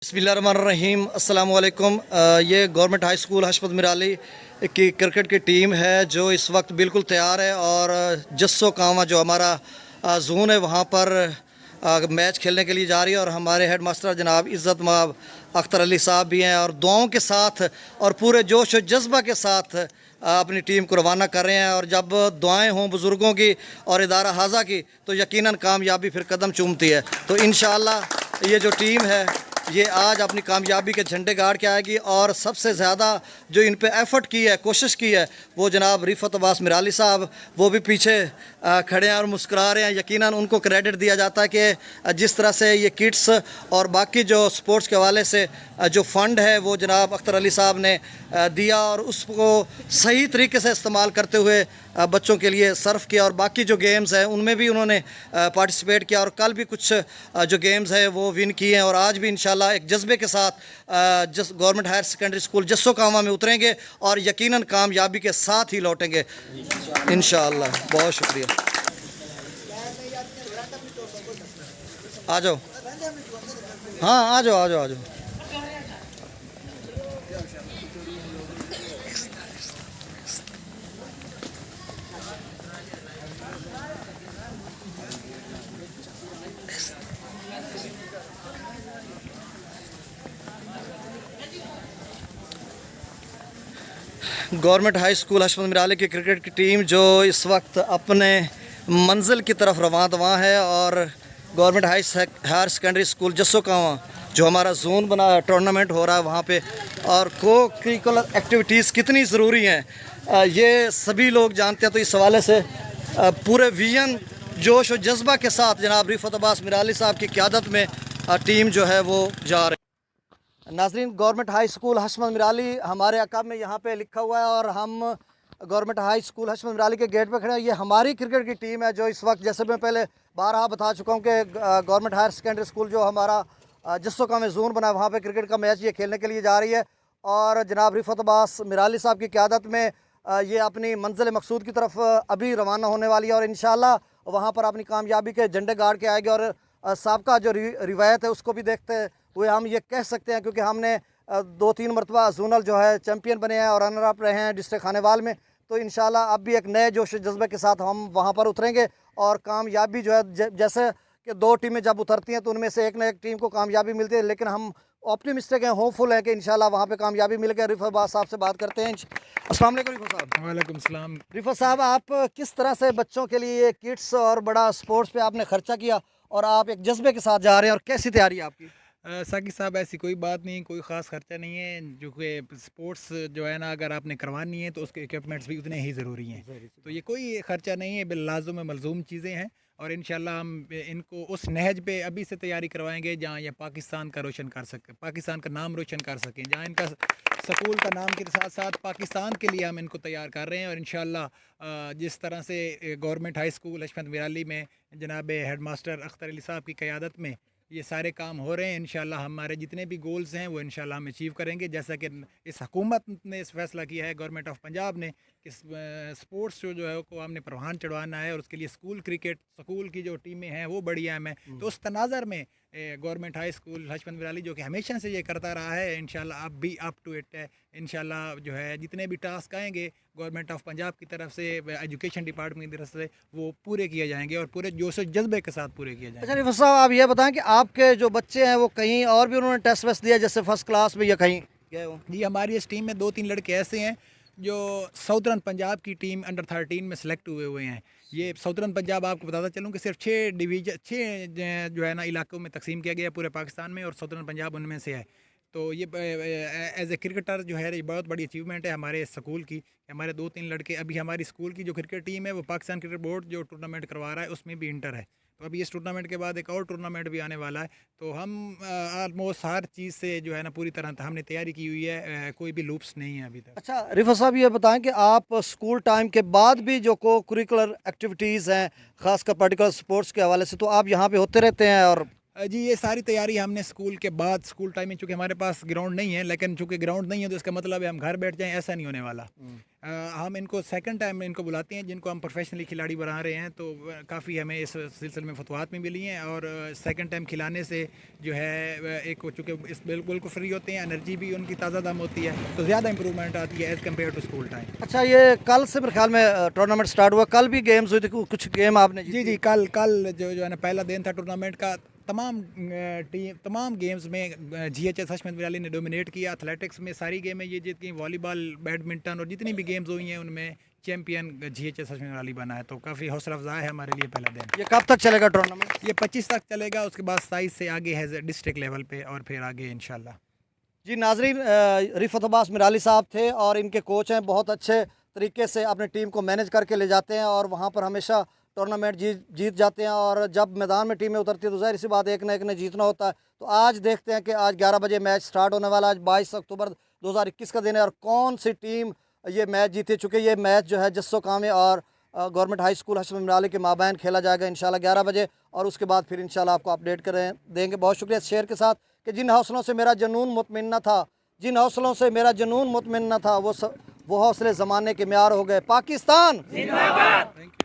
बिस्मिल्लाहिर्रहमानिर्रहीम अस्सलाम वालेकुम। ये गवर्नमेंट हाई स्कूल हशमत मिराली की क्रिकेट की टीम है जो इस वक्त बिल्कुल तैयार है और जस्सो कामा जो हमारा जोन है वहाँ पर मैच खेलने के लिए जा रही है और हमारे हेड मास्टर जनाब इज़्ज़त माब अख्तर अली साहब भी हैं और दुआओं के साथ और पूरे जोश और जज्बा के साथ अपनी टीम को रवाना कर रहे हैं। और जब दुआएं हों बुज़ुर्गों की और इदारा हाजा की तो यकीनन कामयाबी फिर कदम चूमती है। तो इंशाअल्लाह ये जो टीम है ये आज अपनी कामयाबी के झंडे गाड़ के आएगी। और सबसे ज़्यादा जो इन पे एफ़र्ट की है, कोशिश की है, वो जनाब रिफ़त अब्बास मिराली साहब, वो भी पीछे खड़े हैं और मुस्कुरा रहे हैं। यकीनन उनको क्रेडिट दिया जाता है कि जिस तरह से ये किट्स और बाकी जो स्पोर्ट्स के हवाले से जो फ़ंड है वो जनाब अख्तर अली साहब ने दिया और उसको सही तरीके से इस्तेमाल करते हुए बच्चों के लिए सर्व किया। और बाकी जो गेम्स हैं उनमें भी उन्होंने पार्टिसिपेट किया और कल भी कुछ जो गेम्स हैं वो विन किए हैं। और आज भी इंशाल्लाह एक जज्बे के साथ गवर्नमेंट हायर सेकेंडरी स्कूल जस्सो कामा में उतरेंगे और यकीनन कामयाबी के साथ ही लौटेंगे इंशाल्लाह। बहुत शुक्रिया। आ जाओ, हाँ आ जाओ आ जाओ आ जाओ। गवर्नमेंट हाई स्कूल हशमत मिराली की क्रिकेट की टीम जो इस वक्त अपने मंजिल की तरफ रवां है और गवर्नमेंट हायर सेकेंडरी स्कूल जस्सो कामा जो हमारा जोन बना टूर्नामेंट हो रहा है वहाँ पे, और को करिकुलर एक्टिविटीज़ कितनी ज़रूरी हैं ये सभी लोग जानते हैं। तो इस हवाले से पूरे विजन जोश और जज्बा के साथ जनाब रिफ़त अब्बास मिराली साहब की क़यादत में टीम जो है वो जा रही है। नाज़रीन, गवर्नमेंट हाई स्कूल हशमत मिराली हमारे अकाब में यहाँ पे लिखा हुआ है और हम गवर्नमेंट हाई स्कूल हशमत मिराली के गेट पे खड़े हैं। ये हमारी क्रिकेट की टीम है जो इस वक्त, जैसे मैं पहले बारहा बता चुका हूँ कि गवर्नमेंट हायर सेकेंडरी स्कूल जो हमारा जस्सो का में जोन बना है वहाँ पे क्रिकेट का मैच ये खेलने के लिए जा रही है। और जनाब रिफ़त अब्बास मिराली साहब की क़यादत में ये अपनी मंजिल मकसूद की तरफ अभी रवाना होने वाली है और इंशाल्लाह वहाँ पर अपनी कामयाबी के झंडे गाड़ के आएगी। और साबका जो रिवायत है उसको भी देखते हुए हम ये कह सकते हैं, क्योंकि हमने 2-3 मरतबा जोनल जो है चैम्पियन बने हैं और रनर अप रहे हैं डिस्ट्रिक्ट खानेवाल में। तो इंशाल्लाह अब भी एक नए जोश जज्बे के साथ हम वहाँ पर उतरेंगे और कामयाबी जो है, जैसे कि 2 टीमें जब उतरती हैं तो उनमें से एक न एक टीम को कामयाबी मिलती है, लेकिन हम ऑप्टिमिस्टिक हैं, होपफुल हैं कि इंशाल्लाह वहाँ पे कामयाबी मिल गई। रिफ़त अब्बास साहब से बात करते हैं। अस्सलाम वालेकुम रिफ़त साहब। वालेकुम सलाम। रिफ़त साहब, आप किस तरह से बच्चों के लिए किट्स और बड़ा स्पोर्ट्स पे आपने ख़र्चा किया और आप एक जज्बे के साथ जा रहे हैं, और कैसी तैयारी है आपकी? साकिब साहब, ऐसी कोई बात नहीं, कोई ख़ास ख़र्चा नहीं है। जो कि स्पोर्ट्स जो है ना, अगर आपने करवानी है तो उसके इक्विपमेंट्स भी उतने ही ज़रूरी हैं। तो ये कोई ख़र्चा नहीं है, बिल्लाज़ुम मलज़ूम चीज़ें हैं। और इंशाल्लाह हम इनको उस नहज पे अभी से तैयारी करवाएंगे जहाँ ये पाकिस्तान का रोशन कर सकें, पाकिस्तान का नाम रोशन कर सकें, जहाँ इनका स्कूल का नाम के साथ साथ पाकिस्तान के लिए हम इनको तैयार कर रहे हैं। और इंशाल्लाह जिस तरह से गवर्नमेंट हाई स्कूल हशमत मिराली में जनाब हेड मास्टर अख्तर अली साहब की क़यादत में ये सारे काम हो रहे हैं, इंशाल्लाह हमारे जितने भी गोल्स हैं वो इंशाल्लाह हम अचीव करेंगे। जैसा कि इस हुकूमत ने इस फैसला किया है, गवर्नमेंट ऑफ पंजाब ने, कि स्पोर्ट्स जो है को हमने परवान चढ़वाना है और उसके लिए स्कूल क्रिकेट स्कूल की जो टीमें हैं वो बड़ी अहम है। तो उस तनाज़र में गवर्नमेंट हाई स्कूल हशमत मिराली जो कि हमेशा से ये करता रहा है, इंशाल्लाह अब भी अप टू इट है। इंशाल्लाह जो है जितने भी टास्क आएंगे गवर्नमेंट ऑफ पंजाब की तरफ से, एजुकेशन डिपार्टमेंट की तरफ से, वो पूरे किए जाएंगे और पूरे जोश जज्बे के साथ पूरे किए जाएंगे। अच्छा रिफ़त साहब, आप ये बताएं कि आपके जो बच्चे हैं वो कहीं और भी उन्होंने टेस्ट वेस्ट दिया, जैसे फर्स्ट क्लास में, या कहीं गए हो? जी, हमारी इस टीम में 2-3 लड़के ऐसे हैं जो साउदर्न पंजाब की टीम अंडर 13 में सेलेक्ट हुए हैं। ये साउदर्न पंजाब, आपको बताता चलूँ कि सिर्फ 6 जो है ना इलाकों में तकसीम किया गया पूरे पाकिस्तान में, और साउदर्न पंजाब उनमें से है। तो ये एज ए क्रिकेटर जो है ये बहुत बड़ी अचीवमेंट है हमारे स्कूल की। हमारे 2-3 लड़के, अभी हमारी स्कूल की जो क्रिकेट टीम है वो पाकिस्तान क्रिकेट बोर्ड जो टूर्नामेंट करवा रहा है उसमें भी इंटर है। तो अभी इस टूर्नामेंट के बाद एक और टूर्नामेंट भी आने वाला है। तो हम ऑलमोस्ट हर चीज़ से जो है ना पूरी तरह हमने तैयारी की हुई है, कोई भी लूप्स नहीं है अभी तक। अच्छा रिफ़त साहब, ये बताएं कि आप स्कूल टाइम के बाद भी जो को करिकुलर एक्टिविटीज़ हैं, ख़ासकर पर्टिकुलर स्पोर्ट्स के हवाले से, तो आप यहाँ पे होते रहते हैं? और जी ये सारी तैयारी हमने स्कूल के बाद, स्कूल टाइम में, चूँकि हमारे पास ग्राउंड नहीं है, लेकिन चूँकि ग्राउंड नहीं है तो इसका मतलब है हम घर बैठ जाएं, ऐसा नहीं होने वाला। हम इनको सेकंड टाइम में इनको बुलाते हैं जिनको हम प्रोफेशनली खिलाड़ी बना रहे हैं, तो काफ़ी हमें इस सिलसिले में फतवात भी मिली हैं, और सेकंड टाइम खिलाने से जो है एक चूँकि इस बिल्कुल फ्री होते हैं, एनर्जी भी उनकी ताज़ा दम होती है, तो ज़्यादा इंप्रूवमेंट आती है as compare to school time. अच्छा, ये कल से मेरे ख्याल में टूर्नामेंट स्टार्ट हुआ, कल भी गेम्स हुए थे, कुछ गेम आपने जी जी, कल कल जो है ना पहला दिन था टूर्नामेंट का। तमाम गेम्स में GHS हशमत मीर अली ने डोमिनेट किया। एथलेटिक्स में सारी गेमें ये जीत गई, वॉलीबॉल, बैडमिंटन और जितनी भी गेम्स हुई हैं उनमें चैम्पियन GHS हशमत मीर अली बना है, तो काफ़ी हौसला अफजा है हमारे लिए पहला दिन। ये कब तक चलेगा टूर्नामेंट? ये 25 तक चलेगा, उसके बाद 27 से आगे है डिस्ट्रिक्ट लेवल पे, और फिर आगे इंशाल्लाह। जी नाजरीन, रिफत अब्बास मिराली साहब थे और इनके कोच हैं, बहुत अच्छे तरीके से अपनी टीम को मैनेज करके ले जाते हैं और वहाँ पर हमेशा टूर्नामेंट जीत जाते हैं। और जब मैदान में टीमें उतरती है तो जाहिर सी बात है एक ने जीतना होता है। तो आज देखते हैं कि आज 11 बजे मैच स्टार्ट होने वाला है। आज 22 अक्टूबर 2021 का दिन है और कौन सी टीम ये मैच जीते, चुके ये मैच जो है जस्सो कामे और गवर्नमेंट हाई स्कूल हशमत मीर अली के माबैन खेला जाएगा इंशाल्लाह 11 बजे, और उसके बाद फिर इंशाल्लाह आपको अपडेट करें देंगे। बहुत शुक्रिया शेयर के साथ कि जिन हौसलों से मेरा जुनून मुतमन्ना था, जिन हौसलों से मेरा जुनून मुतमन्ना था, वो हौसले ज़माने के म्यार हो गए। पाकिस्तान जिंदाबाद।